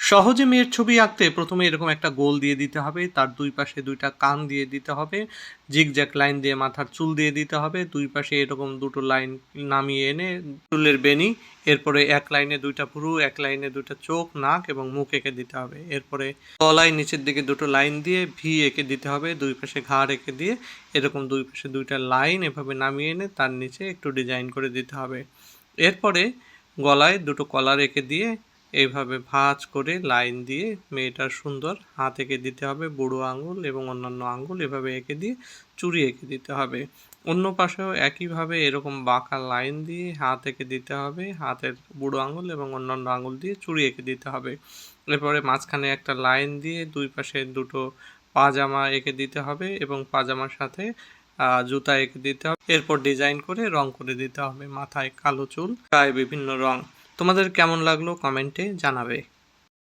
সহজে মেয়ের ছবি আঁকতে প্রথমে এরকম একটা গোল দিয়ে দিতে হবে, তার দুই পাশে দুইটা কান দিয়ে দিতে হবে, জিগজ্যাগ লাইন দিয়ে মাথার চুল দিয়ে দিতে হবে, দুই পাশে এরকম দুটো লাইন নামিয়ে এনে চুলের বেনি, এরপরে এক লাইনে দুইটা ভ্রু, এক লাইনে দুইটা চোখ, নাক এবং মুখ এঁকে দিতে হবে। এরপরে গলায় নিচের দিকে দুটো লাইন দিয়ে ভি এঁকে দিতে হবে, দুই পাশে ঘাড় এঁকে দিয়ে এরকম দুই পাশে দুইটা লাইন এভাবে নামিয়ে এনে তার নিচে একটু ডিজাইন করে দিতে হবে। এরপরে গলায় দুটো কলার এঁকে দিয়ে এইভাবে ভাঁজ করে লাইন দিয়ে মেয়েটার সুন্দর হাত এঁকে দিতে হবে, বুড়ো আঙুল এবং অন্যান্য আঙুল এভাবে এঁকে দিয়ে চুড়ি এঁকে দিতে হবে। অন্য পাশেও একইভাবে এরকম বাঁকা লাইন দিয়ে হাত এঁকে দিতে হবে, হাতের বুড়ো আঙুল এবং অন্যান্য আঙুল দিয়ে চুড়ি এঁকে দিতে হবে। এরপরে মাঝখানে একটা লাইন দিয়ে দুই পাশে দুটো পাজামা এঁকে দিতে হবে এবং পাজামার সাথে জুতা এঁকে দিতে হবে। এরপর ডিজাইন করে রং করে দিতে হবে, মাথায় কালো চুল, গায়ে বিভিন্ন রং। তোমাদের কেমন লাগলো কমেন্টে জানাবে।